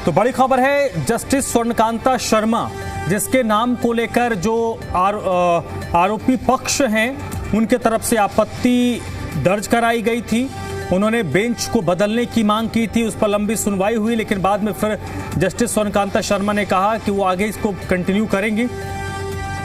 तो बड़ी खबर है, जस्टिस स्वर्णकांता शर्मा जिसके नाम को लेकर जो आरोपी पक्ष हैं उनके तरफ से आपत्ति दर्ज कराई गई थी। उन्होंने बेंच को बदलने की मांग की थी, उस पर लंबी सुनवाई हुई, लेकिन बाद में फिर जस्टिस स्वर्णकांता शर्मा ने कहा कि वो आगे इसको कंटिन्यू करेंगी।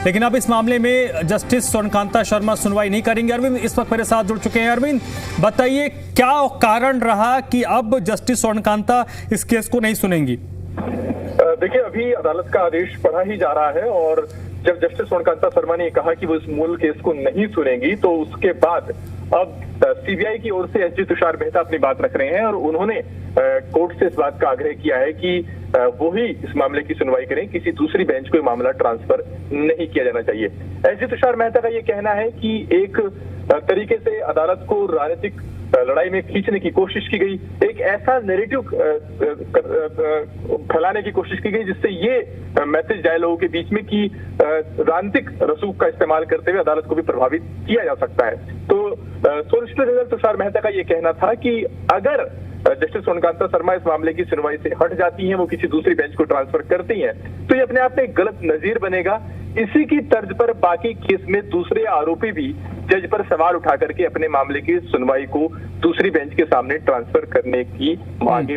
लेकिन अब इस मामले में जस्टिस स्वर्णकांता शर्मा सुनवाई नहीं करेंगे। अरविंद इस वक्त मेरे साथ जुड़ चुके हैं। अरविंद, बताइए क्या कारण रहा कि अब जस्टिस स्वर्णकांता इस केस को नहीं सुनेंगी? देखिए, अभी अदालत का आदेश पढ़ा ही जा रहा है और जब जस्टिस स्वर्णकांता शर्मा ने कहा कि वो इस मूल केस को नहीं सुनेंगी, तो उसके बाद अब सीबीआई की ओर से एसजी तुषार मेहता अपनी बात रख रहे हैं और उन्होंने कोर्ट से इस बात का आग्रह किया है कि वो ही इस मामले की सुनवाई करें, किसी दूसरी बेंच को ये मामला ट्रांसफर नहीं किया जाना चाहिए। एसजी तुषार मेहता का ये कहना है कि एक तरीके से अदालत को राजनीतिक लड़ाई में खींचने की कोशिश की गई, एक ऐसा नैरेटिव फैलाने की कोशिश की गई जिससे ये मैसेज जाए लोगों के बीच में कि राजनीतिक रसूख का इस्तेमाल करते हुए अदालत को भी प्रभावित किया जा सकता है। तो सॉलिसिटर जनरल तुषार मेहता का ये कहना था कि अगर जस्टिस स्वर्णकांता शर्मा इस मामले की सुनवाई से हट जाती हैं, वो किसी दूसरी बेंच को ट्रांसफर करती हैं, तो ये अपने आप में एक गलत नजीर बनेगा। इसी की तर्ज पर बाकी केस में दूसरे आरोपी भी जज पर सवाल उठा करके अपने मामले की सुनवाई को दूसरी बेंच के सामने ट्रांसफर करने की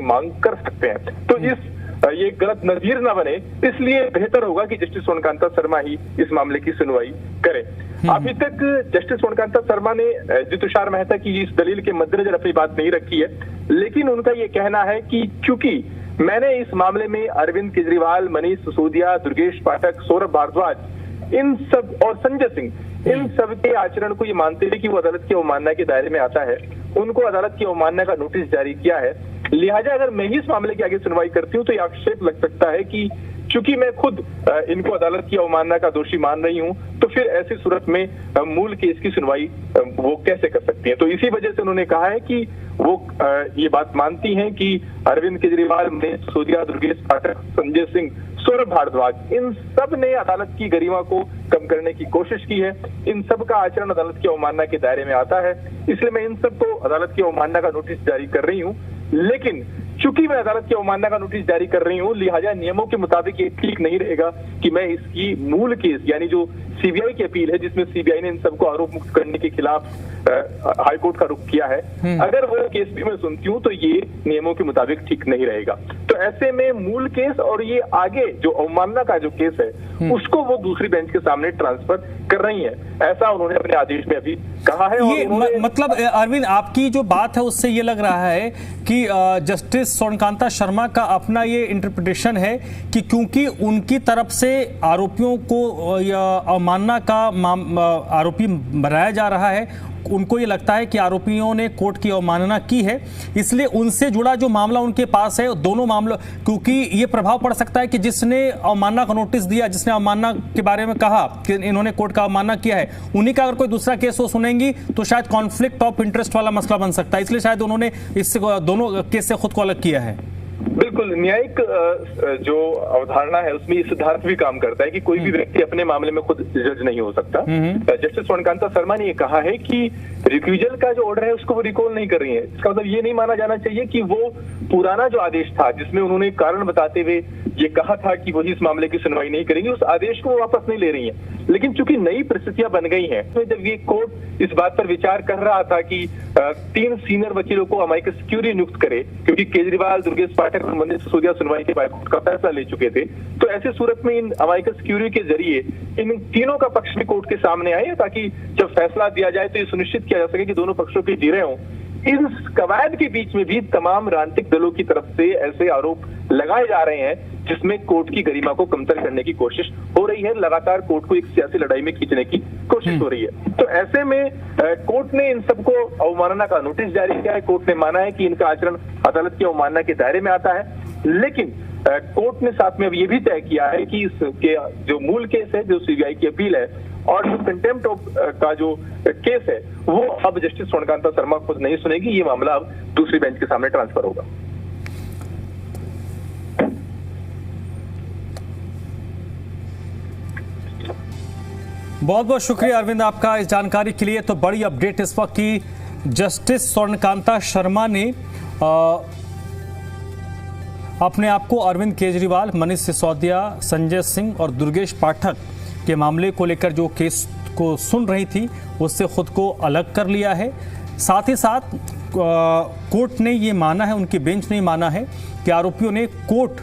मांग कर सकते हैं। तो ये गलत नजीर ना बने, इसलिए बेहतर होगा कि जस्टिस स्वर्णकांता शर्मा ही इस मामले की सुनवाई करें। अभी तक जस्टिस स्वर्णकांता शर्मा ने एसजी तुषार मेहता की इस दलील के मद्देनजर अपनी बात नहीं रखी है, लेकिन उनका ये कहना है कि चूंकि मैंने इस मामले में अरविंद केजरीवाल, मनीष सिसोदिया, दुर्गेश पाठक, सौरभ भारद्वाज, इन सब और संजय सिंह, इन सब के आचरण को ये मानते हुए कि वो अदालत की अवमानना के दायरे में आता है, उनको अदालत की अवमानना का नोटिस जारी किया है। लिहाजा अगर मैं ही इस मामले की आगे सुनवाई करती हूँ तो ये आक्षेप लग सकता है कि चूंकि मैं खुद इनको अदालत की अवमानना का दोषी मान रही हूं, तो फिर ऐसी सूरत में मूल केस की सुनवाई वो कैसे कर सकती हैं। तो इसी वजह से उन्होंने कहा है कि वो ये बात मानती हैं कि अरविंद केजरीवाल, मनीष सिसोदिया, दुर्गेश पाठक, संजय सिंह, सौरभ भारद्वाज, इन सब ने अदालत की गरिमा को कम करने की कोशिश की है। इन सब का आचरण अदालत की अवमानना के दायरे में आता है, इसलिए मैं इन सबको अदालत की अवमानना का नोटिस जारी कर रही हूँ। लेकिन चूंकि मैं अदालत की अवमानना का नोटिस जारी कर रही हूं, लिहाजा नियमों के मुताबिक ये ठीक नहीं रहेगा कि मैं इसकी मूल केस यानी जो सीबीआई की अपील है, जिसमें सीबीआई ने इन सबको आरोप मुक्त करने के खिलाफ हाईकोर्ट का रुख किया है, अगर वो केस भी मैं सुनती हूं तो ये नियमों के मुताबिक ठीक नहीं रहेगा। तो ऐसे में मूल केस और ये आगे जो अवमानना का जो केस है उसको वो दूसरी बेंच के सामने ट्रांसफर कर रही है, ऐसा उन्होंने अपने आदेश में अभी कहा है। ये मतलब अरविंद, आपकी जो बात है उससे ये लग रहा है कि जस्टिस स्वर्णकांता शर्मा का अपना ये इंटरप्रिटेशन है कि क्योंकि उनकी तरफ से आरोपियों को अवमानना का आरोपी बनाया जा रहा है, उनको ये लगता है कि आरोपियों ने कोर्ट की अवमानना की है, इसलिए उनसे जुड़ा जो मामला उनके पास है, दोनों मामलों, क्योंकि ये प्रभाव पड़ सकता है कि जिसने अवमानना का नोटिस दिया, जिसने अवमानना के बारे में कहा कि इन्होंने कोर्ट का अवमानना किया है, उन्हीं का अगर कोई दूसरा केस वो सुनेंगी तो शायद कॉन्फ्लिक्ट ऑफ इंटरेस्ट वाला मसला बन सकता है, इसलिए शायद उन्होंने इससे दोनों केस से खुद को अलग किया है। बिल्कुल, न्यायिक जो अवधारणा है उसमें ये सिद्धांत भी काम करता है कि कोई भी व्यक्ति अपने मामले में खुद जज नहीं हो सकता। जस्टिस स्वर्णकांता शर्मा ने ये कहा है कि रिक्यूजल का जो ऑर्डर है उसको वो रिकॉल नहीं कर रही है। इसका मतलब ये नहीं माना जाना चाहिए कि वो पुराना जो आदेश था जिसमें उन्होंने कारण बताते हुए ये कहा था कि वही इस मामले की सुनवाई नहीं करेंगे, उस आदेश को वापस नहीं ले रही है। लेकिन चूंकि नई परिस्थितियां बन गई हैं, तो जब ये कोर्ट इस बात पर विचार कर रहा था कि 3 सीनियर वकीलों को अमाइकस क्यूरी नियुक्त करे, क्योंकि केजरीवाल, दुर्गेश पाठक और मनीष सिसोदिया सुनवाई के बाद कोर्ट का फैसला ले चुके थे, तो ऐसी सूरत में इन अमाइकस क्यूरी के जरिए इन तीनों का पक्ष भी कोर्ट के सामने आए, ताकि जब फैसला दिया जाए तो ये सुनिश्चित किया जा सके कि दोनों पक्षों के जीरे हों। इन कवायद के बीच में भी तमाम राजनीतिक दलों की तरफ से ऐसे आरोप लगाए जा रहे हैं जिसमें कोर्ट की गरिमा को कमतर करने की कोशिश हो रही है, लगातार कोर्ट को एक सियासी लड़ाई में खींचने की कोशिश हो रही है। तो ऐसे में कोर्ट ने इन सबको अवमानना का नोटिस जारी किया है। कोर्ट ने माना है कि इनका आचरण अदालत की अवमानना के दायरे में आता है, लेकिन कोर्ट ने साथ में अब ये भी तय किया है कि इसके जो मूल केस है, जो सीबीआई की अपील है और जो कंटेम्प्ट ऑफ का जो केस है, वो अब जस्टिस स्वर्णकांता शर्मा खुद नहीं सुनेगी। ये मामला अब दूसरी बेंच के सामने ट्रांसफर होगा। बहुत बहुत शुक्रिया अरविंद आपका इस जानकारी के लिए। तो बड़ी अपडेट इस वक्त की जस्टिस स्वर्णकांता शर्मा ने अपने आप को अरविंद केजरीवाल, मनीष सिसोदिया, संजय सिंह और दुर्गेश पाठक के मामले को लेकर जो केस को सुन रही थी उससे खुद को अलग कर लिया है। साथ ही साथ कोर्ट ने ये माना है, उनकी बेंच ने माना है कि आरोपियों ने कोर्ट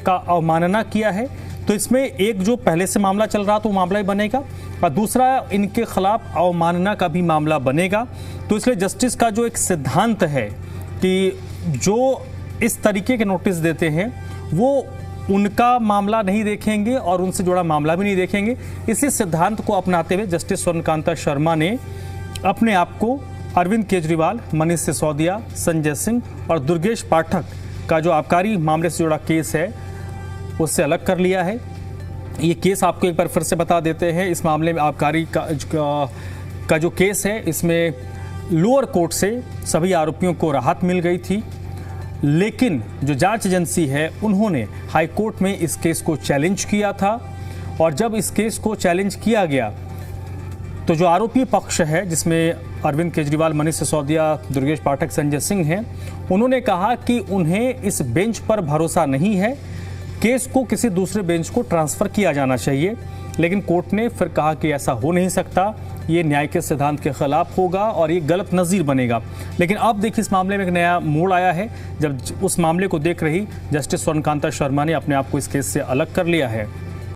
का अवमानना किया है। तो इसमें एक जो पहले से मामला चल रहा तो वो मामला ही बनेगा और दूसरा इनके खिलाफ अवमानना का भी मामला बनेगा। तो इसलिए जस्टिस का जो एक सिद्धांत है कि जो इस तरीके के नोटिस देते हैं वो उनका मामला नहीं देखेंगे और उनसे जुड़ा मामला भी नहीं देखेंगे। इसी सिद्धांत को अपनाते हुए जस्टिस स्वर्णकांता शर्मा ने अपने आप को अरविंद केजरीवाल, मनीष सिसोदिया, संजय सिंह और दुर्गेश पाठक का जो आबकारी मामले से जुड़ा केस है उससे अलग कर लिया है। ये केस आपको एक बार फिर से बता देते हैं। इस मामले में आबकारी का जो केस है इसमें लोअर कोर्ट से सभी आरोपियों को राहत मिल गई थी, लेकिन जो जांच एजेंसी है उन्होंने हाई कोर्ट में इस केस को चैलेंज किया था और जब इस केस को चैलेंज किया गया तो जो आरोपी पक्ष है जिसमें अरविंद केजरीवाल, मनीष सिसोदिया, दुर्गेश पाठक, संजय सिंह हैं, उन्होंने कहा कि उन्हें इस बेंच पर भरोसा नहीं है, केस को किसी दूसरे बेंच को ट्रांसफ़र किया जाना चाहिए। लेकिन कोर्ट ने फिर कहा कि ऐसा हो नहीं सकता, ये न्याय के सिद्धांत के खिलाफ होगा और ये गलत नज़ीर बनेगा। लेकिन अब देखिए इस मामले में एक नया मोड़ आया है जब उस मामले को देख रही जस्टिस स्वर्णकांता शर्मा ने अपने आप को इस केस से अलग कर लिया है।